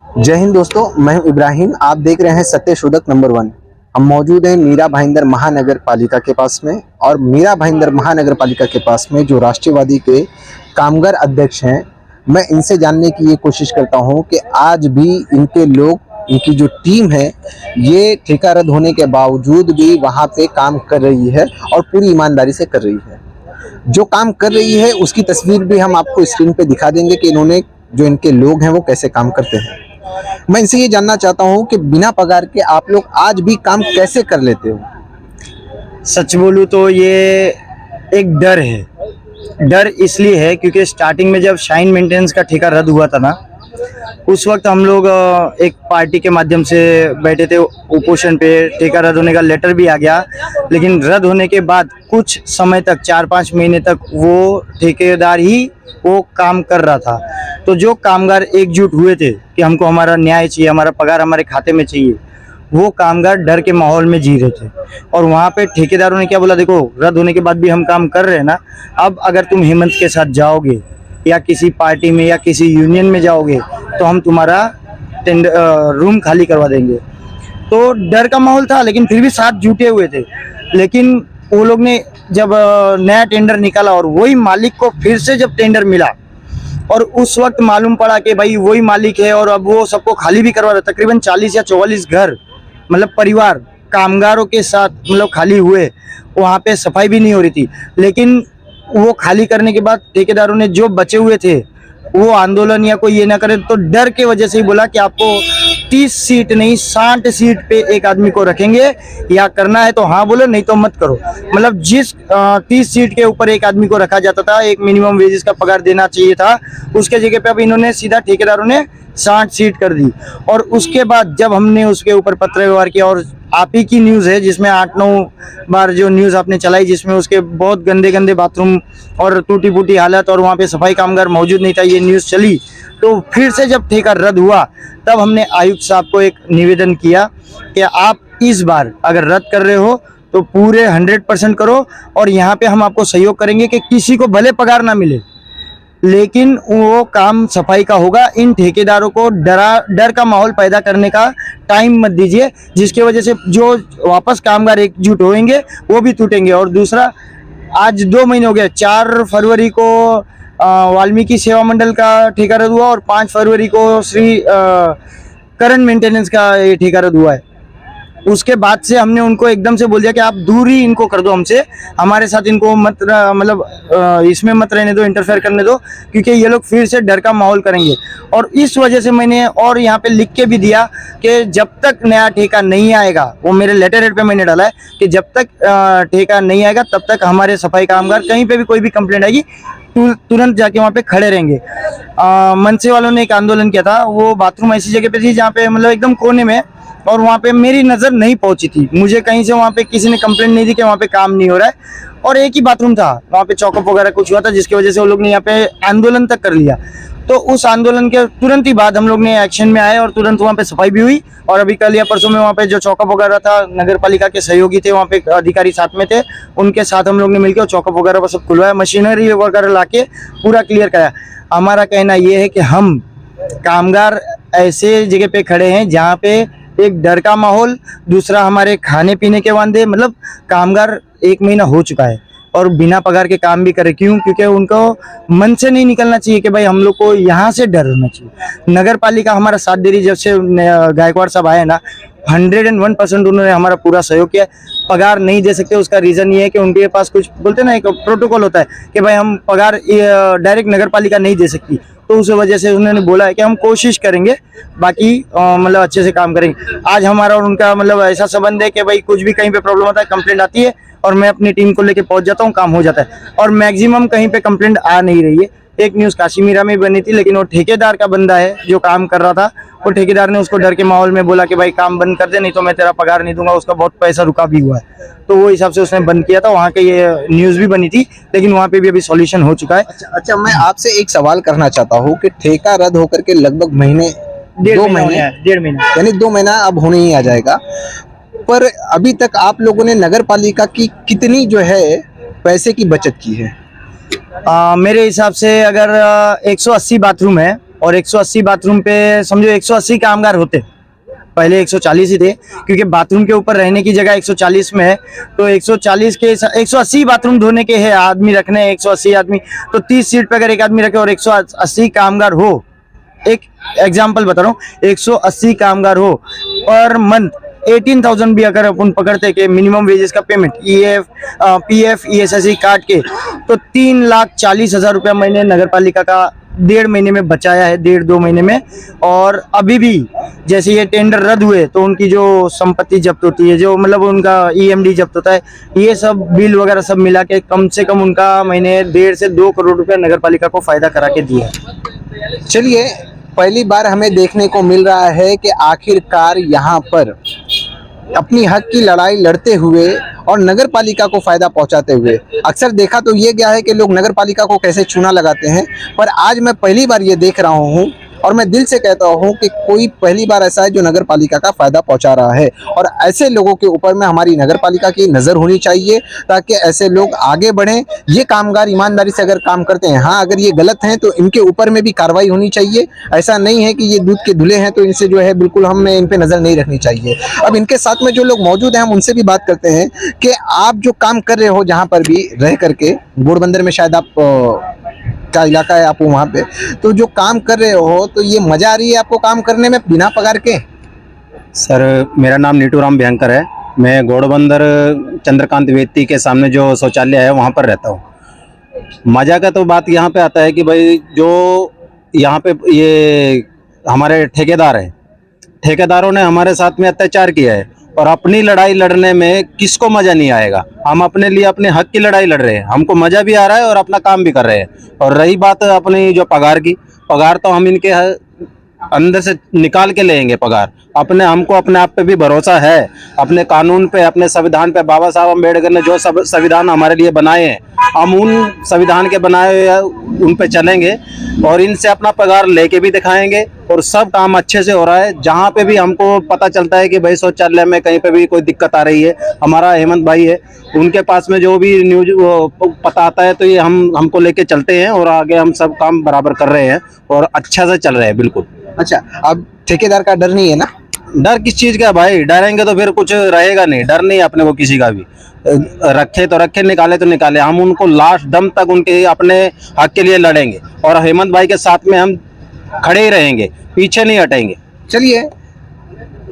जय हिंद दोस्तों, मैं हूं इब्राहिम। आप देख रहे हैं सत्य शोधक नंबर 1। हम मौजूद हैं मीरा भाईंदर महानगर पालिका के पास में, और मीरा भाईंदर महानगर पालिका के पास में जो राष्ट्रवादी के कामगार अध्यक्ष हैं, मैं इनसे जानने की ये कोशिश करता हूं कि आज भी इनके लोग, इनकी जो टीम है, ये ठेका रद्द होने के बावजूद भी वहां पे काम कर रही है और पूरी ईमानदारी से कर रही है। जो काम कर रही है उसकी तस्वीर भी हम आपको स्क्रीन पे दिखा देंगे कि इन्होंने, जो इनके लोग हैं, वो कैसे काम करते हैं। मैं इनसे ये जानना चाहता हूँ कि बिना पगार के आप लोग आज भी काम कैसे कर लेते हो? सच बोलूं तो ये एक डर है। डर इसलिए है क्योंकि स्टार्टिंग में जब शाइन मेंटेनेंस का ठेका रद्द हुआ था ना, उस वक्त हम लोग एक पार्टी के माध्यम से बैठे थे उपोषण पे। ठेका रद्द होने का लेटर भी आ गया, लेकिन रद्द होने के बाद कुछ समय तक, 4-5 महीने तक वो ठेकेदार ही वो काम कर रहा था। तो जो कामगार एकजुट हुए थे कि हमको हमारा न्याय चाहिए, हमारा पगार हमारे खाते में चाहिए, वो कामगार डर के माहौल में जी रहे थे। और वहाँ पे ठेकेदारों ने क्या बोला, देखो रद्द होने के बाद भी हम काम कर रहे हैं ना, अब अगर तुम हेमंत के साथ जाओगे या किसी पार्टी में या किसी यूनियन में जाओगे तो हम तुम्हारा रूम खाली करवा देंगे। तो डर का माहौल था, लेकिन फिर भी साथ जुटे हुए थे। लेकिन वो लोग ने जब नया टेंडर निकाला और वही मालिक को फिर से जब टेंडर मिला, और उस वक्त मालूम पड़ा कि भाई वही मालिक है और अब वो सबको खाली भी करवा रहा है। तकरीबन 40 या 44 घर, मतलब परिवार कामगारों के साथ मतलब खाली हुए। वहाँ पे सफाई भी नहीं हो रही थी, लेकिन वो खाली करने के बाद ठेकेदारों ने जो बचे हुए थे वो आंदोलन या कोई ये ना करे, तो डर के वजह से ही बोला कि आपको 30 सीट नहीं 60 सीट पे एक आदमी को रखेंगे, या करना है तो हाँ बोलो, नहीं तो मत करो। मतलब जिस 30 सीट के ऊपर एक आदमी को रखा जाता था, एक मिनिमम वेजेस का पगार देना चाहिए था, उसके जगह पे अब इन्होंने सीधा ठेकेदारों ने 60 सीट कर दी। और उसके बाद जब हमने उसके ऊपर पत्र व्यवहार किया, और आप ही की न्यूज़ है जिसमें 8-9 बार जो न्यूज़ आपने चलाई, जिसमें उसके बहुत गंदे गंदे बाथरूम और टूटी फूटी हालत और वहाँ पे सफाई कामगार मौजूद नहीं था, ये न्यूज़ चली। तो फिर से जब ठेका रद्द हुआ, तब हमने आयुक्त साहब को एक निवेदन किया कि आप इस बार अगर रद्द कर रहे हो तो पूरे 100% करो, और यहाँ पे हम आपको सहयोग करेंगे कि किसी को भले पगार ना मिले, लेकिन वो काम सफाई का होगा। इन ठेकेदारों को डर का माहौल पैदा करने का टाइम मत दीजिए, जिसकी वजह से जो वापस कामगार एकजुट होंगे वो भी टूटेंगे। और दूसरा, आज 2 महीने हो गए, 4 फरवरी को वाल्मीकि सेवा मंडल का ठेका रद्द हुआ और 5 फरवरी को श्री करंट मेंटेनेंस का ये ठेका रद्द हुआ है। उसके बाद से हमने उनको एकदम से बोल दिया कि आप दूर ही इनको कर दो हमसे, हमारे साथ इनको मत, मतलब इसमें मत रहने दो, इंटरफेयर करने दो, क्योंकि ये लोग फिर से डर का माहौल करेंगे। और इस वजह से मैंने और यहाँ पे लिख के भी दिया कि जब तक नया ठेका नहीं आएगा, वो मेरे लेटर हेड पे मैंने डाला है कि जब तक ठेका नहीं आएगा तब तक हमारे सफाई कामगार कहीं पे भी कोई भी कंप्लेंट आएगी तुरंत जाके वहाँ पे खड़े रहेंगे। मनसे वालों ने एक आंदोलन किया था, वो बाथरूम ऐसी जगह पे थी जहाँ पे मतलब एकदम कोने में, और वहाँ पे मेरी नज़र नहीं पहुँची थी, मुझे कहीं से वहाँ पे किसी ने कंप्लेंट नहीं दी कि वहाँ पे काम नहीं हो रहा है, और एक ही बाथरूम था वहाँ पे, चौकअप वगैरह कुछ हुआ था, जिसकी वजह से वो लोग ने यहाँ पे आंदोलन तक कर लिया। तो उस आंदोलन के तुरंत ही बाद हम लोग ने एक्शन में आए और तुरंत वहाँ पे सफाई भी हुई। और अभी कल या परसों में वहाँ पे जो चौकअप वगैरह था, नगर पालिका के सहयोगी थे, वहाँ पे अधिकारी साथ में थे, उनके साथ हम लोग ने मिलकर चौकअप वगैरह पर सब खुलवाया, मशीनरी वगैरह ला के पूरा क्लियर कराया। हमारा कहना ये है कि हम कामगार ऐसे जगह पे खड़े हैं जहाँ पे एक डर का माहौल, दूसरा हमारे खाने पीने के वादे, मतलब कामगार 1 महीना हो चुका है और बिना पगार के काम भी करे। क्यों? क्योंकि उनको मन से नहीं निकलना चाहिए कि भाई हम लोग को यहाँ से डर होना चाहिए। नगर पालिका हमारा साथ दे रही, जब से गायकवाड़ साहब आए ना, 101% उन्होंने हमारा पूरा सहयोग किया। पगार नहीं दे सकते, उसका रीज़न ये है कि उनके पास कुछ बोलते ना, एक प्रोटोकॉल होता है कि भाई हम पगार डायरेक्ट नगर पालिका नहीं दे सकती, तो उस वजह से उन्होंने बोला है कि हम कोशिश करेंगे, बाकी मतलब अच्छे से काम करेंगे। आज हमारा और उनका मतलब ऐसा संबंध है कि भाई कुछ भी कहीं पे प्रॉब्लम होता है, कंप्लेंट आती है और मैं अपनी टीम को लेके पहुंच जाता हूं, काम हो जाता है। और मैक्सिमम कहीं पे कंप्लेंट आ नहीं रही है। एक न्यूज़ काशीमीरा में बनी थी, लेकिन वो ठेकेदार का बंदा है जो काम कर रहा था, वो ठेकेदार ने उसको डर के माहौल में बोला कि भाई काम बंद कर दे, नहीं तो मैं तेरा पगार नहीं दूंगा। उसका बहुत पैसा रुका भी हुआ है, तो वो हिसाब से उसने बंद किया था। वहाँ के ये न्यूज़ भी बनी थी, लेकिन वहाँ पे भी अभी सॉल्यूशन हो चुका है। अच्छा, मैं आपसे एक सवाल करना चाहता हूँ कि ठेका रद्द होकर के लगभग दो महीने यानी 2 महीना अब होने ही आ जाएगा, पर अभी तक आप लोगों ने नगर पालिका की कितनी जो है पैसे की बचत की है? मेरे हिसाब से अगर 180 बाथरूम है और 180 बाथरूम पे समझो 180 कामगार होते, पहले 140 ही थे, क्योंकि बाथरूम के ऊपर रहने की जगह 140 में है, तो 140 के 180 बाथरूम धोने के है, आदमी रखने हैं 180 आदमी, तो 30 सीट पे अगर एक आदमी रखे और 180 कामगार हो, एक एग्जांपल बता रहा हूँ, 180 कामगार हो पर मंथ 18,000 भी अगर अपन पकड़ते के मिनिमम वेजेस का पेमेंट PF ESSI काट के, तो 3,40,000 रुपया महीने नगर पालिका का 1.5 महीने में बचाया है, 1.5-2 महीने में। और अभी भी जैसे ये टेंडर रद्द हुए तो उनकी जो संपत्ति जब्त होती है, जो मतलब उनका EMD जब्त होता है, ये सब बिल वगैरह सब मिला के कम से कम उनका महीने 1.5 से 2 करोड़ रुपया नगर पालिका को फायदा करा के दिया है। चलिए, पहली बार हमें देखने को मिल रहा है कि आखिरकार यहाँ पर अपनी हक की लड़ाई लड़ते हुए और नगर पालिका को फायदा पहुंचाते हुए, अक्सर देखा तो ये गया है कि लोग नगर पालिका को कैसे चूना लगाते हैं, पर आज मैं पहली बार ये देख रहा हूँ और मैं दिल से कहता हूँ कि कोई पहली बार ऐसा है जो नगर पालिका का फायदा पहुंचा रहा है। और ऐसे लोगों के ऊपर में हमारी नगर पालिका की नज़र होनी चाहिए ताकि ऐसे लोग आगे बढ़ें। ये कामगार ईमानदारी से अगर काम करते हैं, हाँ अगर ये गलत हैं तो इनके ऊपर में भी कार्रवाई होनी चाहिए। ऐसा नहीं है कि ये दूध के धुले हैं तो इनसे जो है बिल्कुल हमें इन पे नज़र नहीं रखनी चाहिए। अब इनके साथ में जो लोग मौजूद हैं हम उनसे भी बात करते हैं कि आप जो काम कर रहे हो जहाँ पर भी रह करके, घोड़बंदर में शायद आप का इलाका है, आप वहाँ पे तो जो काम कर रहे हो तो ये मजा आ रही है आपको काम करने में बिना पगार के? सर मेरा नाम नीटू राम भयंकर है। मैं घोड़बंदर चंद्रकांत वेदी के सामने जो शौचालय है वहाँ पर रहता हूँ। मज़ा का तो बात यहाँ पे आता है कि भाई जो यहाँ पे ये हमारे ठेकेदार हैं, ठेकेदारों ने हमारे साथ में अत्याचार किया है और अपनी लड़ाई लड़ने में किसको मज़ा नहीं आएगा। हम अपने लिए अपने हक की लड़ाई लड़ रहे हैं, हमको मज़ा भी आ रहा है और अपना काम भी कर रहे हैं। और रही बात अपनी जो पगार की, पगार तो हम इनके अंदर से निकाल के लेंगे पगार। अपने हमको अपने आप पे भी भरोसा है, अपने कानून पे, अपने संविधान पे। बाबा साहब अम्बेडकर ने जो संविधान हमारे लिए बनाए हैं, हम उन संविधान के बनाए उन पे चलेंगे और इनसे अपना पगार लेके भी दिखाएंगे। और सब काम अच्छे से हो रहा है। जहाँ पे भी हमको पता चलता है कि भाई शौचालय में कहीं पे भी कोई दिक्कत आ रही है, हमारा हेमंत भाई है, उनके पास में जो भी न्यूज पता आता है तो ये हमको लेके चलते हैं और आगे हम सब काम बराबर कर रहे हैं और अच्छा से चल रहे हैं बिल्कुल। अच्छा, अब ठेकेदार का डर नहीं है ना? डर किस चीज का भाई, डरेंगे तो फिर कुछ रहेगा नहीं। डर नहीं अपने को किसी का भी, रखे तो रखे, निकाले तो निकाले। हम उनको लास्ट दम तक उनके अपने हक के लिए लड़ेंगे और हेमंत भाई के साथ में हम खड़े ही रहेंगे, पीछे नहीं हटेंगे। चलिए,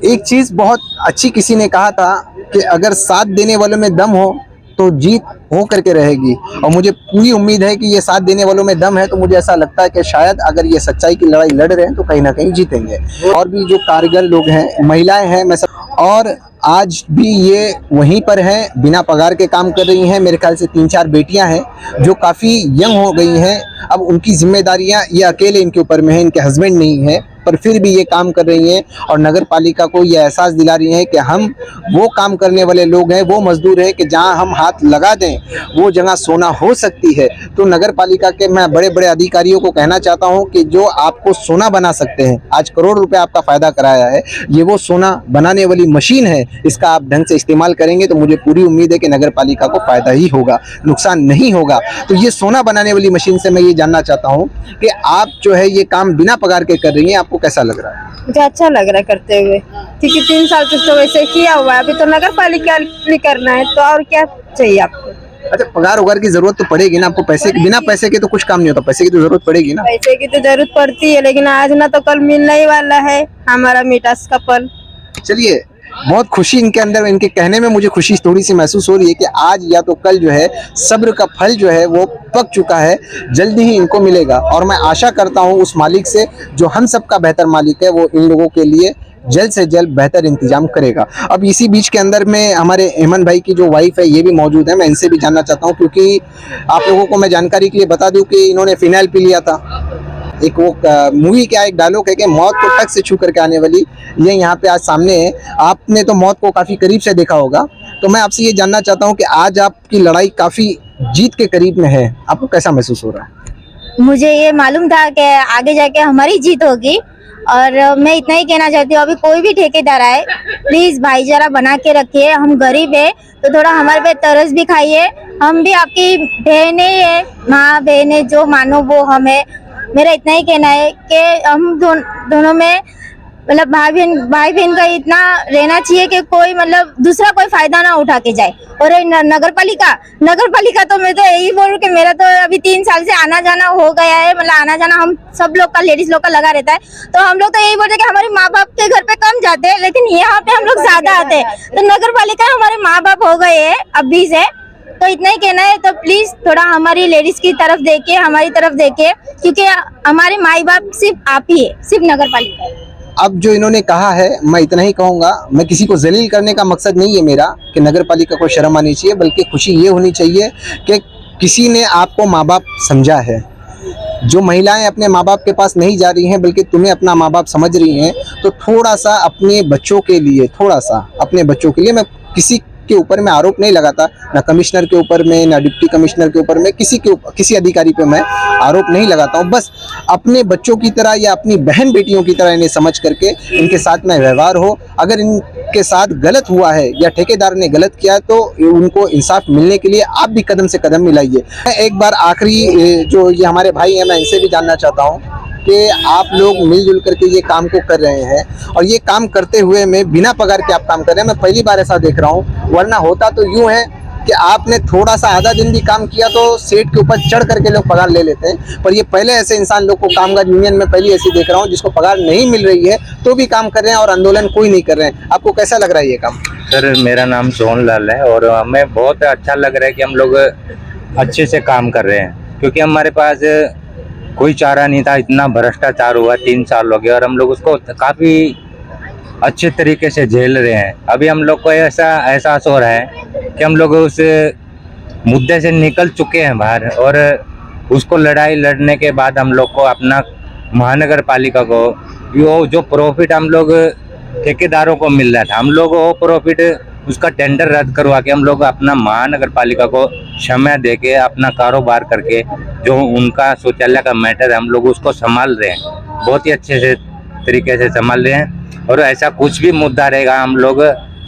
एक चीज बहुत अच्छी किसी ने कहा था कि अगर साथ देने वालों में दम हो तो जीत हो करके रहेगी, और मुझे पूरी उम्मीद है कि ये साथ देने वालों में दम है। तो मुझे ऐसा लगता है कि शायद अगर ये सच्चाई की लड़ाई लड़ रहे हैं तो कहीं ना कहीं जीतेंगे। और भी जो कारीगर लोग हैं, महिलाएं हैं, मैं सब, और आज भी ये वहीं पर हैं, बिना पगार के काम कर रही हैं। मेरे ख्याल से 3-4 बेटियां हैं जो काफ़ी यंग हो गई हैं। अब उनकी जिम्मेदारियां ये अकेले इनके ऊपर में है, इनके हस्बैंड नहीं है, पर फिर भी ये काम कर रही हैं और नगर पालिका को ये एहसास दिला रही हैं कि हम वो काम करने वाले लोग हैं, वो मजदूर हैं कि जहां हम हाथ लगा दें वो जगह सोना हो सकती है। तो नगर पालिका के मैं बड़े बड़े अधिकारियों को कहना चाहता हूं कि जो आपको सोना बना सकते हैं, आज करोड़ रुपए आपका फायदा कराया है, ये वो सोना बनाने वाली मशीन है, इसका आप ढंग से इस्तेमाल करेंगे तो मुझे पूरी उम्मीद है कि नगर पालिका को फायदा ही होगा, नुकसान नहीं होगा। तो ये सोना बनाने वाली मशीन से मैं ये जानना चाहता हूँ कि आप जो है ये काम बिना पगार के कर रही हैं, आपको कैसा लग रहा है? मुझे अच्छा लग रहा है करते हुए, क्योंकि 3 साल तो वैसे किया हुआ है, अभी तो नगर पालिका में करना है, तो और क्या चाहिए आपको? अच्छा, पगार वगार की जरूरत तो पड़ेगी ना आपको, पैसे बिना पैसे के तो कुछ काम नहीं होता, पैसे की तो जरूरत पड़ेगी ना? पैसे की तो जरूरत पड़ती है, लेकिन आज ना तो कल मिलने ही वाला है हमारा मिठास का पल। चलिए, बहुत खुशी इनके अंदर, इनके कहने में मुझे खुशी थोड़ी सी महसूस हो रही है कि आज या तो कल जो है सब्र का फल जो है वो पक चुका है, जल्दी ही इनको मिलेगा। और मैं आशा करता हूँ उस मालिक से जो हम सब का बेहतर मालिक है, वो इन लोगों के लिए जल्द से जल्द बेहतर इंतजाम करेगा। अब इसी बीच के अंदर में हमारे हेमंत भाई की जो वाइफ है ये भी मौजूद है, मैं इनसे भी जानना चाहता हूँ, क्योंकि आप लोगों को मैं जानकारी के लिए बता दूं कि इन्होंने फिनाइल पी लिया था। एक वो मूवी का एक डायलॉग है कि मौत को टक से छू करके आने वाली, ये यहाँ पे आज सामने है। आपने तो मौत को काफ़ी करीब से देखा होगा, तो मैं आपसे ये जानना चाहता हूँ कि आज आपकी लड़ाई काफ़ी जीत के करीब में है, आपको कैसा महसूस हो रहा है? मुझे ये मालूम था कि आगे जाके हमारी जीत होगी, और मैं इतना ही कहना चाहती हूँ, अभी कोई भी ठेकेदार आए प्लीज भाईचारा बना के रखिए। हम गरीब है तो थोड़ा हमारे पे तरस भी खाइए, हम भी आपकी बहनें है, माँ बहनें जो मानो वो हम है। मेरा इतना ही कहना है कि हम दोनों में मतलब भाई बहन का इतना रहना चाहिए कि कोई मतलब दूसरा कोई फायदा ना उठा के जाए। और नगर पालिका तो मैं तो यही बोलूं कि मेरा तो अभी 3 साल से आना जाना हो गया है, मतलब आना जाना हम सब लोग का, लेडीज लोग का लगा रहता है। तो हम लोग तो यही बोलते हैं कि हमारे माँ बाप के घर पे कम जाते हैं, लेकिन यहाँ पे हम लोग ज्यादा आते हैं। तो नगर पालिका हमारे माँ बाप हो गए हैं अभी से, तो इतना ही कहना है। तो प्लीज थोड़ा हमारी लेडीज की तरफ देखिए, हमारी तरफ देखिए, क्योंकि हमारे माई बाप सिर्फ आप ही है, सिर्फ नगर पालिका है। अब जो इन्होंने कहा है मैं इतना ही कहूँगा, मैं किसी को जलील करने का मकसद नहीं है मेरा कि नगर पालिका को शर्म आनी चाहिए, बल्कि खुशी ये होनी चाहिए कि किसी ने आपको माँ बाप समझा है। जो महिलाएं अपने माँ बाप के पास नहीं जा रही हैं बल्कि तुम्हें अपना माँ बाप समझ रही हैं, तो थोड़ा सा अपने बच्चों के लिए, मैं किसी के ऊपर मैं आरोप नहीं लगाता, ना कमिश्नर के ऊपर में, ना डिप्टी कमिश्नर के ऊपर में, किसी अधिकारी पे मैं आरोप नहीं लगाता हूँ। बस अपने बच्चों की तरह या अपनी बहन बेटियों की तरह इन्हें समझ करके इनके साथ में व्यवहार हो। अगर इनके साथ गलत हुआ है या ठेकेदार ने गलत किया है तो उनको इंसाफ मिलने के लिए आप भी कदम से कदम मिलाइए। एक बार आखिरी जो ये हमारे भाई हैं, मैं इनसे भी जानना चाहता हूँ कि आप लोग मिलजुल करके ये काम को कर रहे हैं, और ये काम करते हुए में बिना पगार के आप काम कर रहे हैं। मैं पहली बार ऐसा देख रहा हूँ, वरना होता तो यूं है कि आपने थोड़ा सा आधा दिन भी काम किया तो सेट के ऊपर चढ़ करके लोग पगार ले लेते हैं, पर ये पहले ऐसे इंसान लोग को कामगार यूनियन में पहली ऐसी देख रहा हूँ जिसको पगार नहीं मिल रही है तो भी काम कर रहे हैं और आंदोलन कोई नहीं कर रहे हैं। आपको कैसा लग रहा है ये काम? सर मेरा नाम सोहन लाल है और हमें बहुत अच्छा लग रहा है कि हम लोग अच्छे से काम कर रहे हैं, क्योंकि हमारे पास कोई चारा नहीं था। इतना भ्रष्टाचार हुआ 3 साल हो गए और हम लोग उसको काफ़ी अच्छे तरीके से झेल रहे हैं। अभी हम लोग को ऐसा एहसास हो रहा है कि हम लोग उस मुद्दे से निकल चुके हैं बाहर, और उसको लड़ाई लड़ने के बाद हम लोग को अपना महानगर पालिका को वो जो प्रॉफिट हम लोग ठेकेदारों को मिल रहा था, हम लोग वो प्रॉफिट उसका टेंडर रद्द करवा के हम लोग अपना महानगर पालिका को समय दे के अपना कारोबार करके जो उनका शौचालय का मैटर है हम लोग उसको संभाल रहे हैं, बहुत ही अच्छे से तरीके से संभाल रहे हैं। और ऐसा कुछ भी मुद्दा रहेगा हम लोग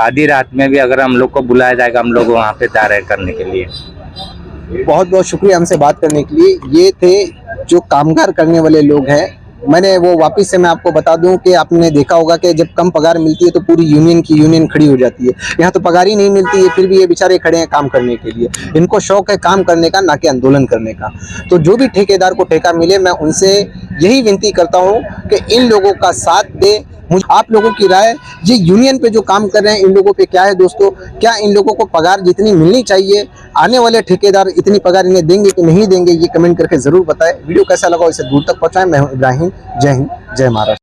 आधी रात में भी अगर हम लोग को बुलाया जाएगा हम लोग वहाँ पे तैयार करने के लिए। बहुत बहुत शुक्रिया हमसे बात करने के लिए। ये थे जो कामगार करने वाले लोग हैं। मैंने वो वापस से मैं आपको बता दूं कि आपने देखा होगा कि जब कम पगार मिलती है तो पूरी यूनियन खड़ी हो जाती है। यहाँ तो पगार ही नहीं मिलती है, फिर भी ये बेचारे खड़े हैं काम करने के लिए। इनको शौक है काम करने का, ना कि आंदोलन करने का। तो जो भी ठेकेदार को ठेका मिले, मैं उनसे यही विनती करता हूँ कि इन लोगों का साथ दे। मुझे आप लोगों की राय, ये यूनियन पे जो काम कर रहे हैं इन लोगों पे क्या है दोस्तों? क्या इन लोगों को पगार जितनी मिलनी चाहिए, आने वाले ठेकेदार इतनी पगार इन्हें देंगे कि नहीं देंगे, ये कमेंट करके जरूर बताएं। वीडियो कैसा लगा इसे दूर तक पहुंचाएं। मैं हूं इब्राहिम। जय हिंद, जय महाराष्ट्र।